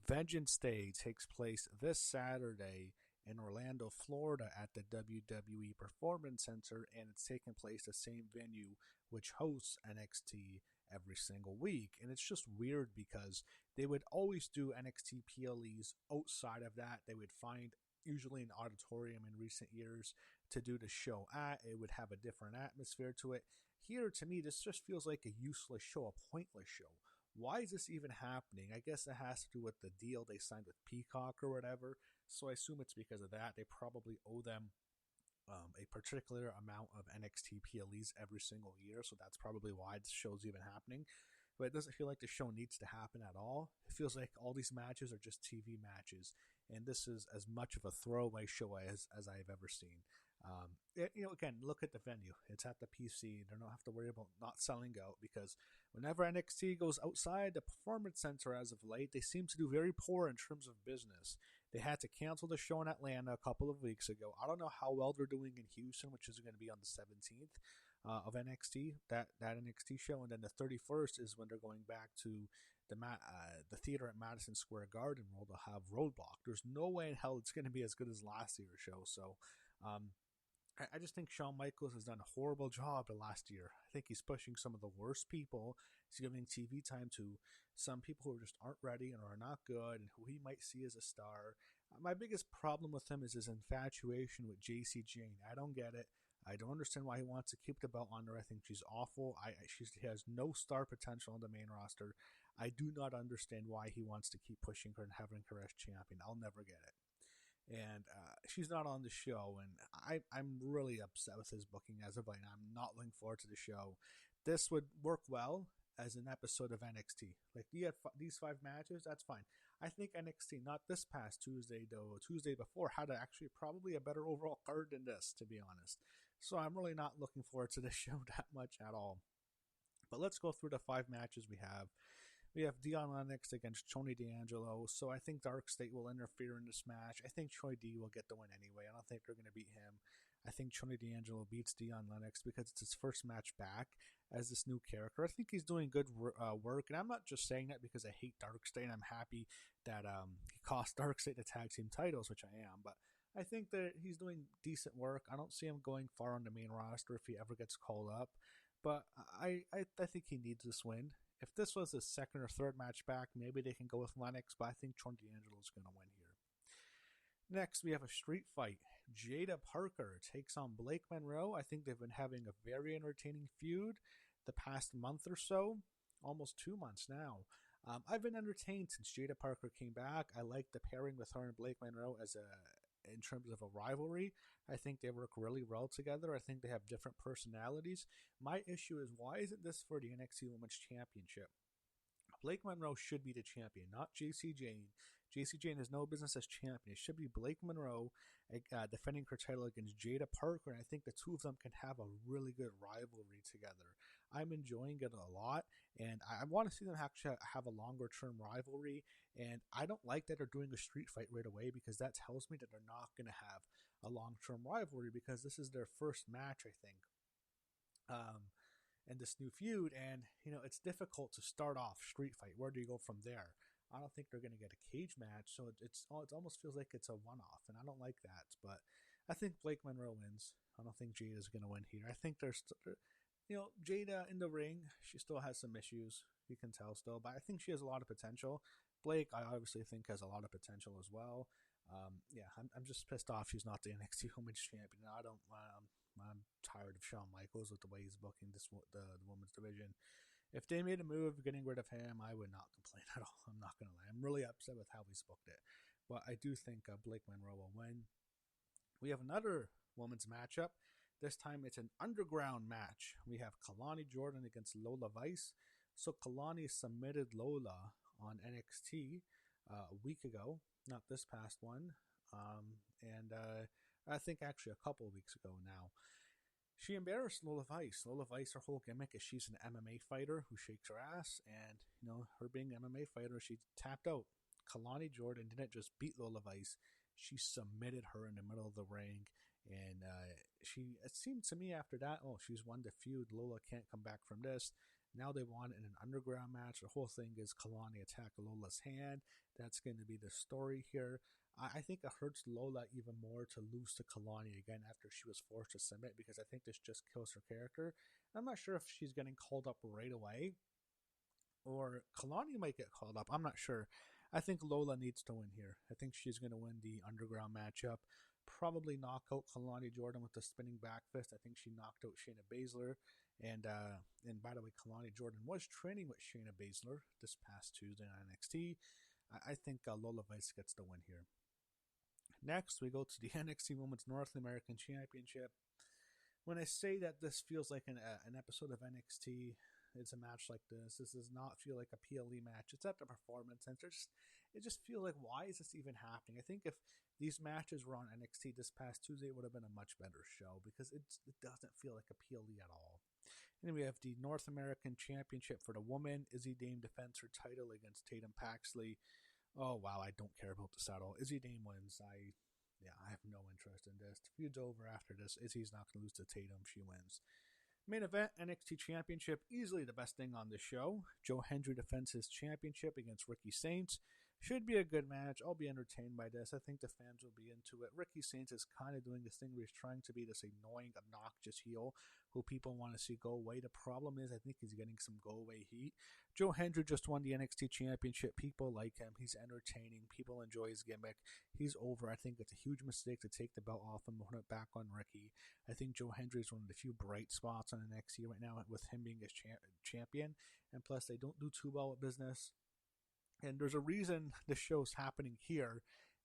Vengeance Day takes place this Saturday in Orlando, Florida at the WWE Performance Center, and it's taking place the same venue which hosts NXT every single week. And it's just weird because they would always do NXT PLEs outside of that. They would find usually an auditorium in recent years to do the show at. It would have a different atmosphere to it. Here, to me, this just feels like a useless show, a pointless show. Why is this even happening? I guess it has to do with the deal they signed with Peacock or whatever. So I assume it's because of that. They probably owe them a particular amount of NXT PLEs every single year. So that's probably why this show's even happening. But it doesn't feel like the show needs to happen at all. It feels like all these matches are just TV matches. And this is as much of a throwaway show as I've ever seen. Again, look at the venue. It's at the PC. They don't have to worry about not selling out because whenever NXT goes outside the Performance Center as of late, they seem to do very poor in terms of business. They had to cancel the show in Atlanta a couple of weeks ago. I don't know how well they're doing in Houston, which is going to be on the 17th of NXT, that NXT show. And then the 31st is when they're going back to the theater at Madison Square Garden where they'll have Roadblock. There's no way in hell it's going to be as good as last year's show. So, I just think Shawn Michaels has done a horrible job the last year. I think he's pushing some of the worst people. He's giving TV time to some people who just aren't ready and are not good and who he might see as a star. My biggest problem with him is his infatuation with JC Jane. I don't get it. I don't understand why he wants to keep the belt on her. I think she's awful. She has no star potential on the main roster. I do not understand why he wants to keep pushing her and having her as champion. I'll never get it. And she's not on the show, and I'm really upset with his booking as of late. I'm not looking forward to the show. This would work well as an episode of NXT. Like, you have these 5 matches, that's fine. I think NXT, not this past Tuesday, though, Tuesday before, had actually probably a better overall card than this, to be honest. So I'm really not looking forward to this show that much at all. But let's go through the 5 matches we have. We have Dion Lennox against Tony D'Angelo, so I think Dark State will interfere in this match. I think Troy D will get the win anyway. I don't think they're going to beat him. I think Tony D'Angelo beats Dion Lennox because it's his first match back as this new character. I think he's doing good work, and I'm not just saying that because I hate Dark State. I'm happy that he cost Dark State the tag team titles, which I am, but I think that he's doing decent work. I don't see him going far on the main roster if he ever gets called up, but I think he needs this win. If this was his second or third match back, maybe they can go with Lennox, but I think Tony D'Angelo is going to win here. Next, we have a street fight. Jaida Parker takes on Blake Monroe. I think they've been having a very entertaining feud the past month or so, almost 2 months now. I've been entertained since Jaida Parker came back. I like the pairing with her and Blake Monroe in terms of a rivalry. I think they work really well together. I think they have different personalities. My issue is, why isn't this for the NXT Women's Championship? Blake Monroe should be the champion, not JC Jane. JC Jane has no business as champion. It should be Blake Monroe defending her title against Jaida Parker, and I think the two of them can have a really good rivalry together. I'm enjoying it a lot, and I want to see them actually have a longer-term rivalry, and I don't like that they're doing a street fight right away because that tells me that they're not going to have a long-term rivalry because this is their first match, I think. And this new feud, and it's difficult to start off street fight. Where do you go from there? I don't think they're going to get a cage match, so it almost feels like it's a one-off, and I don't like that. But I think Blake Monroe wins. I don't think Jada's going to win here. I think there's, Jaida in the ring, she still has some issues. You can tell still, but I think she has a lot of potential. Blake, I obviously think, has a lot of potential as well. I'm just pissed off she's not the NXT Women's Champion. I'm tired of Shawn Michaels with the way he's booking the women's division. If they made a move getting rid of him, I would not complain at all. I'm not going to lie. I'm really upset with how he's booked it. But I do think Blake Monroe will win. We have another women's matchup. This time it's an underground match. We have Kelani Jordan against Lola Vice. So Kelani submitted Lola on NXT a week ago, not this past one. I think actually a couple of weeks ago now. She embarrassed Lola Vice. Lola Vice, her whole gimmick is she's an MMA fighter who shakes her ass, and her being an MMA fighter, she tapped out. Kelani Jordan didn't just beat Lola Vice, she submitted her in the middle of the ring, and it seemed to me after that, she's won the feud. Lola can't come back from this. Now they want it in an underground match. The whole thing is Kelani attack Lola's hand. That's going to be the story here. I think it hurts Lola even more to lose to Kelani again after she was forced to submit, because I think this just kills her character. I'm not sure if she's getting called up right away, or Kelani might get called up. I'm not sure. I think Lola needs to win here. I think she's going to win the underground matchup. Probably knock out Kelani Jordan with the spinning back fist. I think she knocked out Shayna Baszler. And by the way, Kelani Jordan was training with Shayna Baszler this past Tuesday on NXT. I think Lola Vice gets the win here. Next, we go to the NXT Women's North American Championship. When I say that this feels like an episode of NXT, it's a match like this. This does not feel like a PLE match. It's at the Performance Center. It just feels like, why is this even happening? I think if these matches were on NXT this past Tuesday, it would have been a much better show, because it doesn't feel like a PLE at all. And then we have the North American Championship for the woman. Izzi Dame defends her title against Tatum Paxley. Oh, wow, I don't care about the title. Izzi Dame wins. I have no interest in this. The feud's over after this. Izzy's not going to lose to Tatum. She wins. Main event, NXT Championship, easily the best thing on the show. Joe Hendry defends his championship against Ricky Saints. Should be a good match. I'll be entertained by this. I think the fans will be into it. Ricky Saints is kind of doing this thing where he's trying to be this annoying, obnoxious heel who people want to see go away. The problem is, I think he's getting some go-away heat. Joe Hendry just won the NXT Championship. People like him. He's entertaining. People enjoy his gimmick. He's over. I think it's a huge mistake to take the belt off him and put it back on Ricky. I think Joe Hendry is one of the few bright spots on NXT right now with him being his champion. And plus, they don't do too well at business. And there's a reason this show's happening here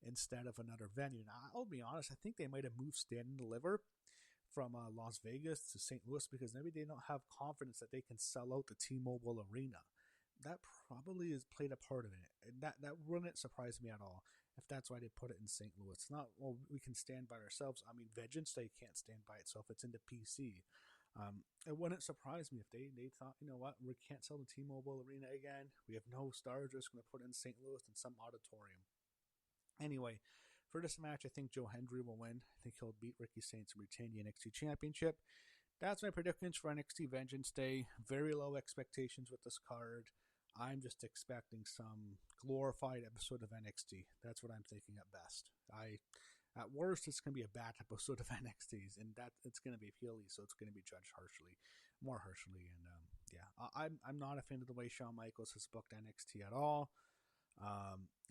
instead of another venue. Now, I'll be honest, I think they might have moved Stand and Deliver from Las Vegas to St. Louis because maybe they don't have confidence that they can sell out the T-Mobile Arena. That probably has played a part in it. And that wouldn't surprise me at all if that's why they put it in St. Louis. It's not, well, we can stand by ourselves. I mean, Vengeance Day can't stand by itself. It's in the PC. It wouldn't surprise me if they thought, you know what, we can't sell the T-Mobile Arena again. We have no stars. We're just going to put it in St. Louis in some auditorium. Anyway, for this match, I think Joe Hendry will win. I think he'll beat Ricky Saints and retain the NXT Championship. That's my predictions for NXT Vengeance Day. Very low expectations with this card. I'm just expecting some glorified episode of NXT. That's what I'm thinking at best. At worst, it's going to be a bad episode of NXT's, and that it's going to be PLE, so it's going to be judged more harshly. And I'm not a fan of the way Shawn Michaels has booked NXT at all.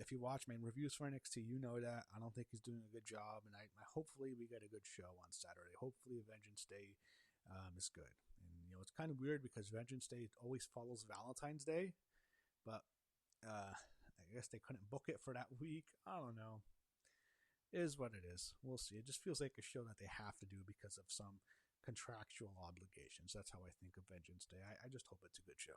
If you watch my reviews for NXT, you know that I don't think he's doing a good job, and I hopefully we get a good show on Saturday. Hopefully, Vengeance Day is good. And it's kind of weird because Vengeance Day always follows Valentine's Day, but I guess they couldn't book it for that week. I don't know. It is what it is. We'll see. It just feels like a show that they have to do because of some contractual obligations. That's how I think of Vengeance Day. I just hope it's a good show.